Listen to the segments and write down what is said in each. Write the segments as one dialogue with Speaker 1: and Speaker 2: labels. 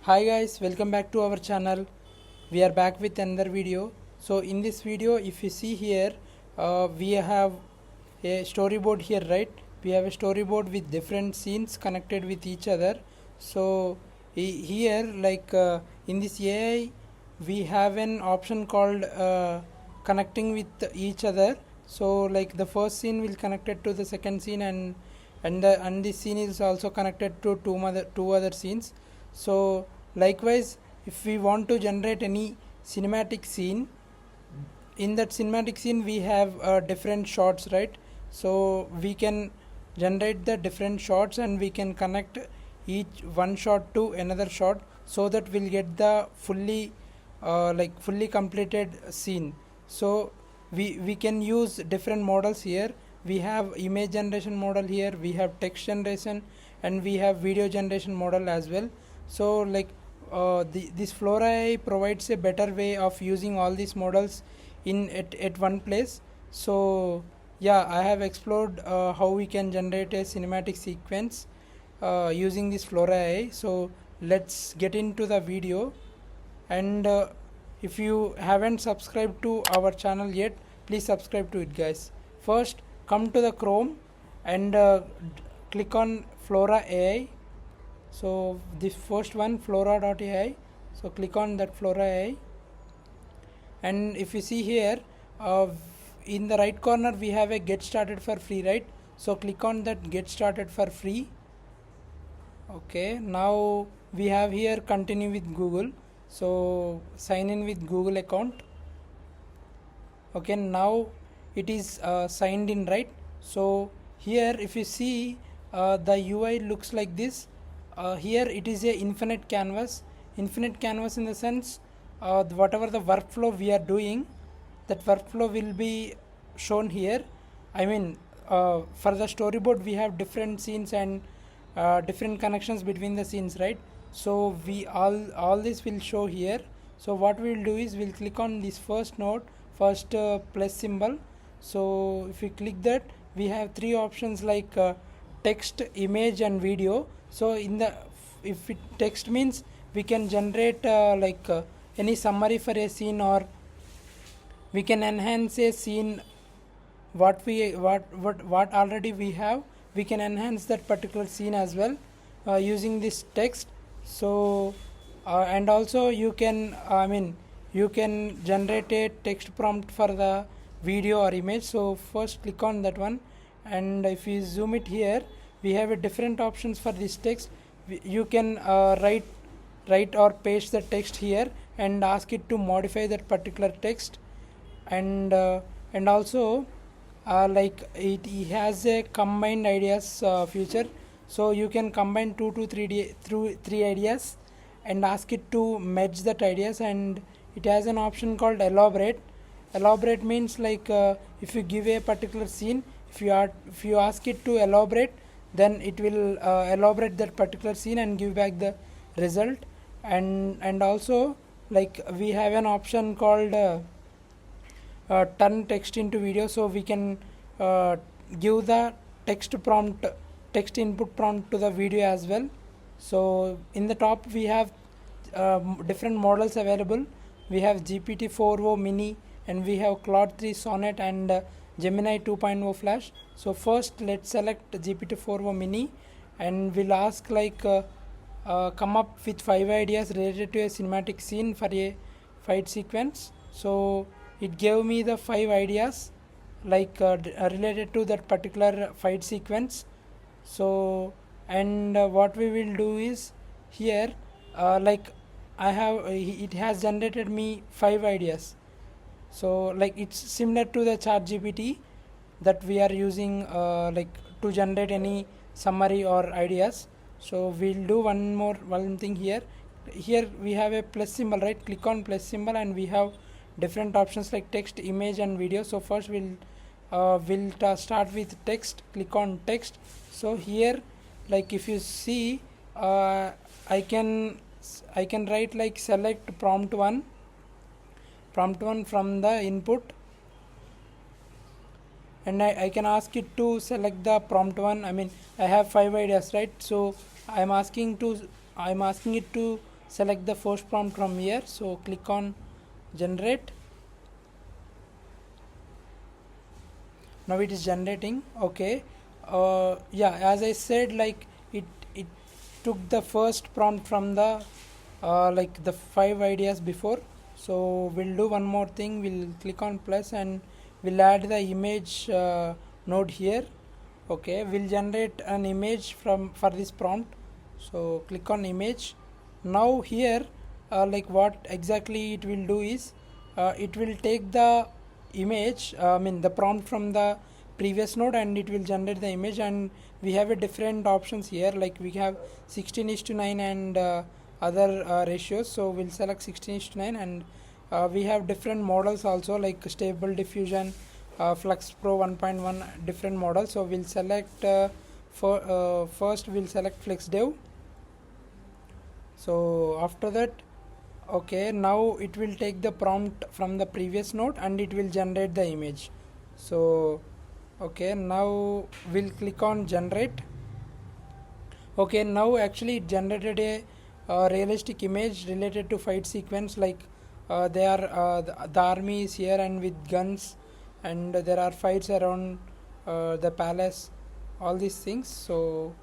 Speaker 1: Hi guys, welcome back to our channel. We are back with another video. So in this video, if you see here, we have a storyboard here, right? We have a storyboard with different scenes connected with each other. So here, in this AI, we have an option called connecting with each other. So like the first scene will connected to the second scene, and this scene is also connected to two other scenes. So likewise, if we want to generate any cinematic scene, in that cinematic scene we have different shots, right? So we can generate the different shots and we can connect each one shot to another shot, so that we'll get the fully completed scene. So we can use different models here. We have image generation model here, we have text generation, and we have video generation model as well. So this Flora AI provides a better way of using all these models at one place. So yeah, I have explored how we can generate a cinematic sequence using this Flora AI. So let's get into the video. And if you haven't subscribed to our channel yet, please subscribe to it, guys. First, come to the Chrome and click on Flora AI. So this first one, Flora.ai. So click on that Flora AI, and if you see here, uh, in the right corner we have a get started for free, right? So click on that get started for free. Okay, now we have here continue with Google. So sign in with Google account. Okay, now it is signed in, right? So here if you see, the UI looks like this. Here it is a infinite canvas in the sense, whatever the workflow we are doing, that workflow will be shown here. I mean, for the storyboard we have different scenes and different connections between the scenes, right? So we all this will show here. So what we will do is we'll click on this first plus symbol. So if we click that, we have three options like text, image, and video. So in the, if it text means we can generate any summary for a scene, or we can enhance a scene. What already we have, we can enhance that particular scene as well using this text. So and also you can, you can generate a text prompt for the video or image. So first click on that one, and if you zoom it here, we have a different options for this text. You can write or paste the text here and ask it to modify that particular text. And also it has a combined ideas feature. So you can combine two to three ideas and ask it to merge that ideas. And it has an option called elaborate means if you give a particular scene, if you ask it to elaborate, then it will elaborate that particular scene and give back the result. And also, like, we have an option called turn text into video. So we can give the text input prompt to the video as well. So in the top we have different models available. We have GPT-4o mini, and we have Claude 3 Sonnet, and Gemini 2.0 Flash. So first let's select GPT-4o mini, and we'll ask come up with 5 ideas related to a cinematic scene for a fight sequence. So it gave me the 5 ideas related to that particular fight sequence. So and what we will do is here, it has generated me 5 ideas. So like it's similar to the chat GPT that we are using to generate any summary or ideas. So we'll do one thing here. Here we have a plus symbol, right? Click on plus symbol, and we have different options like text, image, and video. So first we'll start with text. Click on text. So here, like if you see, I can write like select prompt one from the input, and I can ask it to select the prompt one. I mean, I have 5 ideas, right? So I'm asking it to select the first prompt from here, so click on generate. Now it is generating. Okay, yeah, as I said, like it took the first prompt from the like the 5 ideas before. So we'll do one more thing, we'll click on plus and we'll add the image node here. Okay, we'll generate an image from for this prompt, so click on image. Now here like what exactly it will do is it will take the image, I mean the prompt from the previous node, and it will generate the image. And we have a different options here, like we have 16:9 and other ratios. So we'll select 16:9, and we have different models also, like stable diffusion, flux pro 1.1, different models. So we'll select first we'll select flex dev. So after that, okay, now it will take the prompt from the previous node and it will generate the image. So okay, now we'll click on generate. Okay, now actually it generated a realistic image related to fight sequence, like they are the army is here and with guns, and there are fights around the palace, all these things. So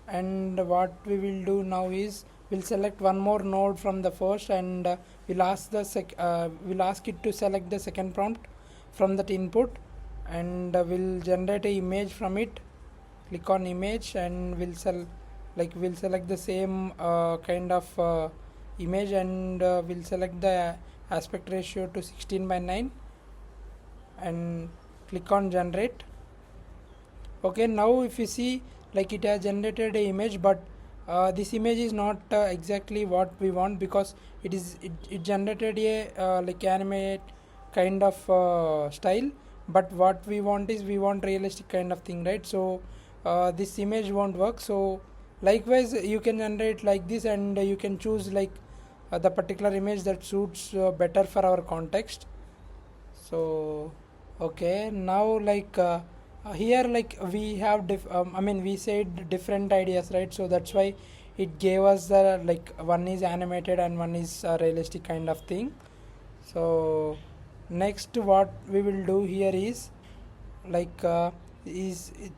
Speaker 1: and what we will do now is we'll select one more node from the first, and we'll ask we'll ask it to select the second prompt from that input, and we'll generate a image from it. Click on image and we'll select the same kind of image, and we'll select the aspect ratio to 16:9 and click on generate. Okay, now if you see, like it has generated a image, but this image is not exactly what we want, because it generated a like animate kind of style, but what we want is we want realistic kind of thing, right? So this image won't work. So likewise you can generate like this, and you can choose like the particular image that suits better for our context. So okay, now like here like we have I mean we said different ideas, right? So that's why it gave us the like one is animated and one is realistic kind of thing. So next what we will do here is like is it,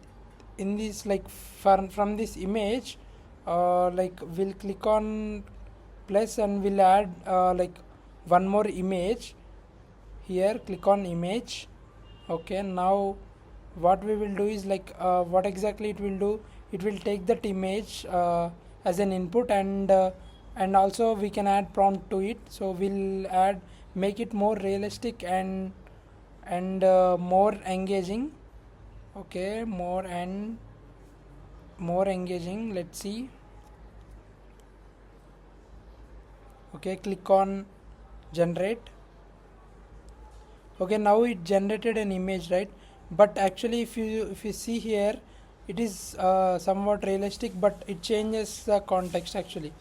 Speaker 1: in this like from this image like we'll click on plus and we'll add like one more image here. Click on image. Okay, now what we will do is like what exactly it will do, it will take that image as an input, and also we can add prompt to it. So we'll add, make it more realistic and more engaging. Okay, more and more engaging, let's see. Okay, click on generate. Okay, now it generated an image, right? But actually if you see here, it is somewhat realistic, but it changes the context actually.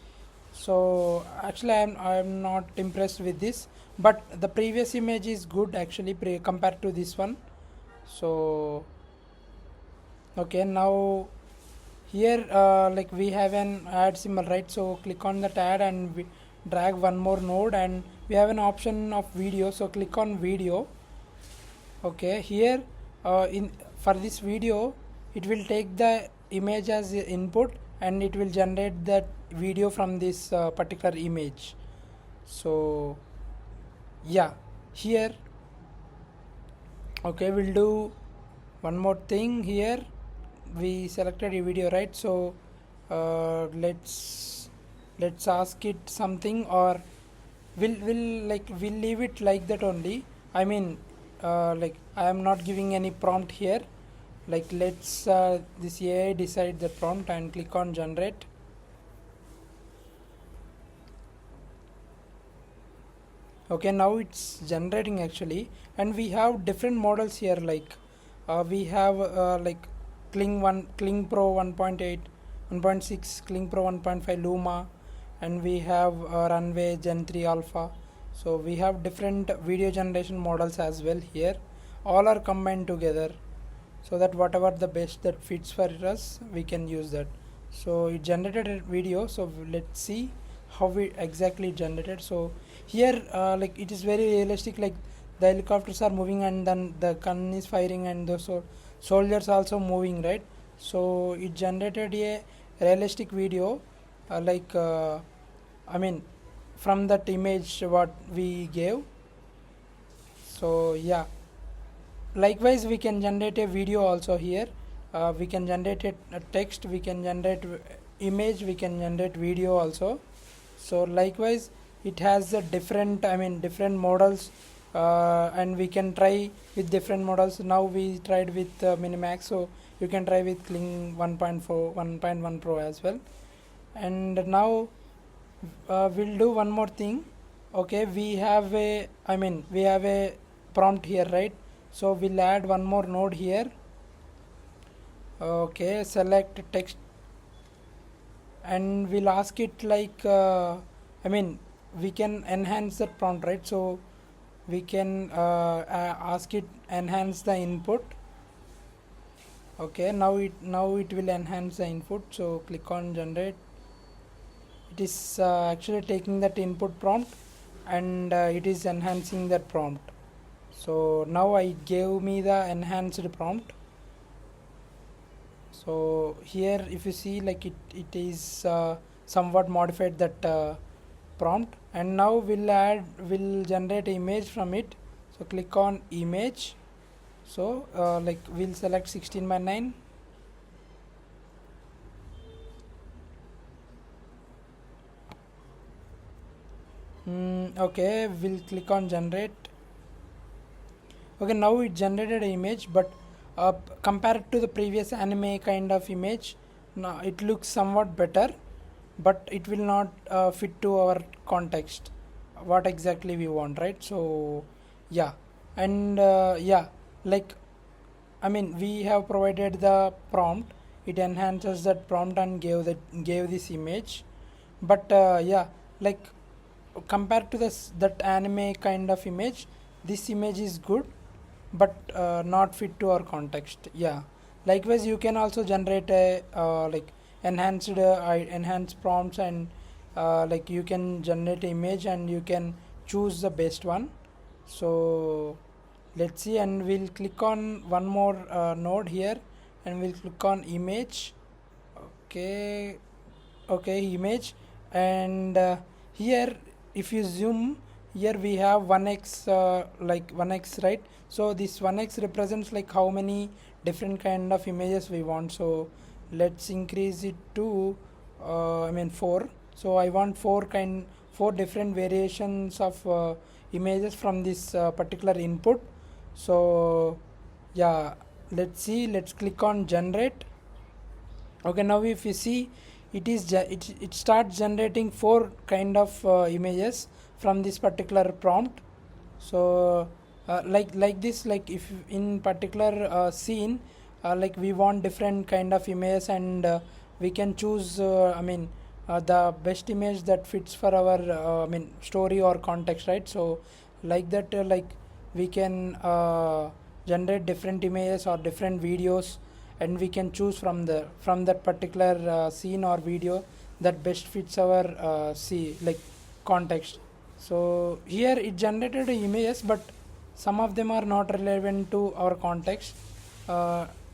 Speaker 1: So actually I'm not impressed with this, but the previous image is good actually compared to this one. So okay, now here like we have an add symbol, right? So click on that add and we drag one more node, and we have an option of video. So click on video. Okay, here in for this video it will take the image as the input, and it will generate that video from this particular image. So yeah, here okay, we'll do one more thing. Here we selected a video, right? So let's ask it something, or we'll leave it like that only. I mean like I am not giving any prompt here. Like let's this AI decide the prompt and click on generate. Okay, now it's generating actually, and we have different models here, like we have like Kling Pro 1.8, 1.6, Kling Pro 1.5 Luma, and we have Runway Gen 3 Alpha. So we have different video generation models as well here. All are combined together, so that whatever the best that fits for us, we can use that. So it generated a video. So let's see how we exactly generated. So here like it is very realistic, like the helicopters are moving and then the gun is firing and the soldiers also moving, right? So it generated a realistic video, like I mean from that image what we gave. So yeah, likewise we can generate a video also here. We can generate a text, we can generate image, we can generate video also. So likewise it has the different, I mean different models, and we can try with different models. Now we tried with Minimax, so you can try with Kling 1.4 1.1 Pro as well. And now we'll do one more thing. Okay, we have a, I mean we have a prompt here, right? So we'll add one more node here. Okay, select text and we'll ask it like I mean we can enhance that prompt, right? So we can ask it enhance the input. Okay, now it will enhance the input, so click on generate. It is actually taking that input prompt and it is enhancing that prompt. So now I gave me the enhanced prompt. So here if you see, like it is somewhat modified that prompt. And now we'll generate image from it. So click on image. So like we'll select 16:9. Okay, we'll click on generate. Okay, now it generated an image, but compared to the previous anime kind of image, now it looks somewhat better, but it will not fit to our context what exactly we want, right? So yeah, and yeah, like I mean we have provided the prompt, it enhances that prompt and gave this image. But yeah, like compared to this that anime kind of image, this image is good, but not fit to our context. Yeah, likewise you can also generate a like enhanced prompts, and like you can generate image and you can choose the best one. So let's see, and we'll click on one more node here and we'll click on image. Okay, okay, image. And here if you zoom, here we have 1x, like 1x, right? So this 1x represents like how many different kind of images we want. So let's increase it to I mean 4. So I want 4 different variations of images from this particular input. So yeah, let's see, let's click on generate. Okay, now if you see, it starts generating 4 kind of images from this particular prompt. So like this, like if in particular scene, like we want different kind of images, and we can choose I mean the best image that fits for our I mean story or context, right? So like that, like we can generate different images or different videos, and we can choose from that particular scene or video that best fits our see like context. So here it generated images, but some of them are not relevant to our context.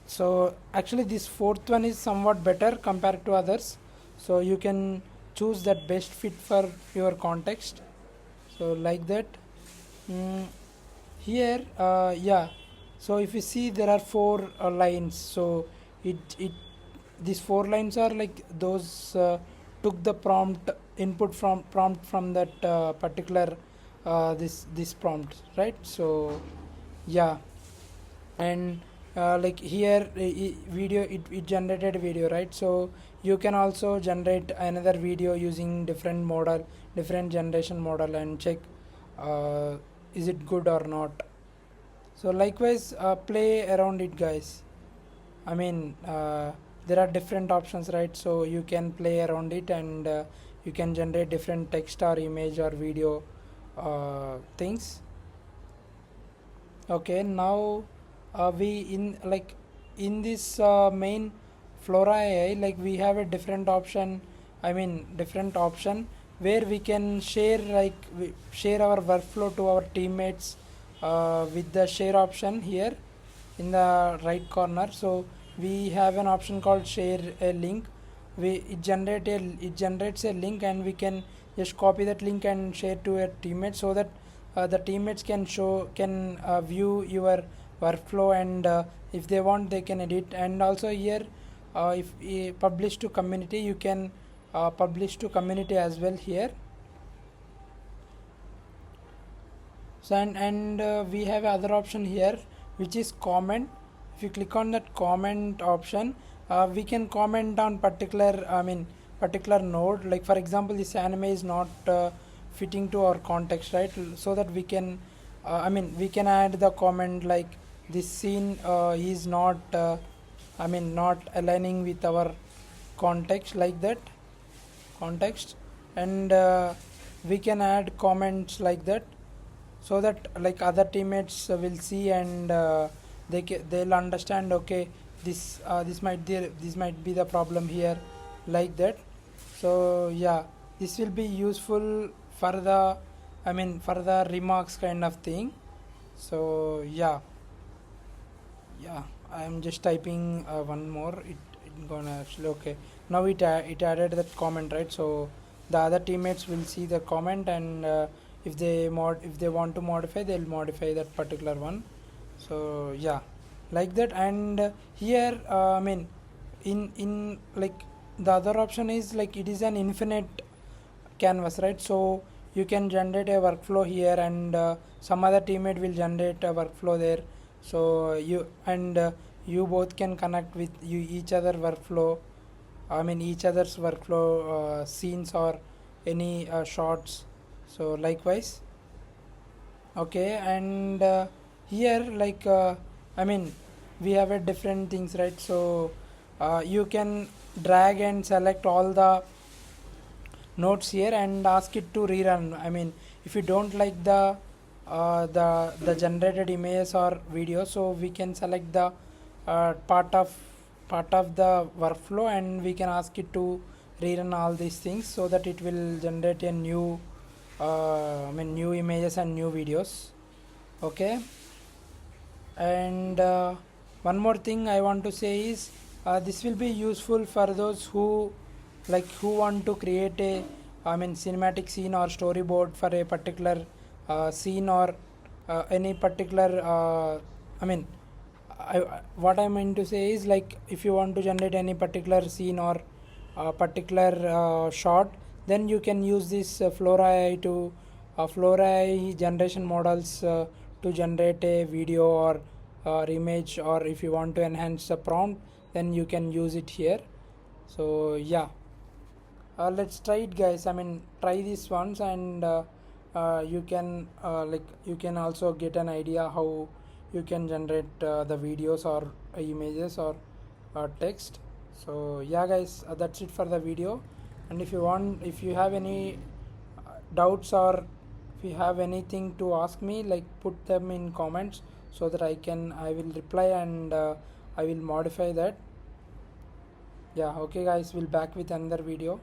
Speaker 1: So actually this fourth one is somewhat better compared to others, so you can choose that best fit for your context. So like that. mm, Here yeah, so if you see there are 4 lines. So it these 4 lines are like those took the prompt from that particular this prompt, right? So yeah, and like here video, it generated video, right? So you can also generate another video using different generation model, and check uh, is it good or not. So likewise play around it, guys. I mean there are different options, right? So you can play around it, and you can generate different text or image or video things. Okay, now we in like in this main Flora AI, like we have a different option, I mean different option where we can share, like we share our workflow to our teammates with the share option here in the right corner. So we have an option called share a link. It generates a link, and we can just copy that link and share to a teammate, so that the teammates can view your workflow, and if they want they can edit. And also here, if publish to community, you can publish to community as well here. So and we have other option here, which is comment. If you click on that comment option, we can comment on particular node. Like for example, this anime is not fitting to our context, right? So that we can we can add the comment like this scene is not not aligning with our context, like that context. And we can add comments like that, so that like other teammates will see, and they'll understand, okay, this might be the problem here, like that. So yeah, this will be useful for the for the remarks kind of thing. So yeah, I am just typing one more. It gonna actually, okay, now it added that comment, right? So the other teammates will see the comment, and if they want to modify, they'll modify that particular one. So yeah, like that. And here in like the other option is like it is an infinite canvas, right? So you can generate a workflow here, and some other teammate will generate a workflow there. So you both can connect with each other workflow, each other's workflow scenes or any shots. So likewise, okay. And here, like we have a different things, right? So you can drag and select all the notes here and ask it to rerun. If you don't like the generated images or video, so we can select the part of the workflow, and we can ask it to rerun all these things, so that it will generate a new new images and new videos. Okay. And one more thing I want to say is, this will be useful for those who want to create a cinematic scene or storyboard for a particular scene, or any particular what I mean to say is, like if you want to generate any particular scene or particular shot, then you can use this Flora AI to Flora AI generation models to generate a video or image, or if you want to enhance the prompt, then you can use it here. So yeah, let's try it, guys. Try this once, and you can also get an idea how you can generate the videos or images or text. So yeah, guys, that's it for the video. And if you have any doubts, or if you have anything to ask me, like put them in comments, so that I will reply, and I will modify that. Yeah, okay guys, we'll back with another video.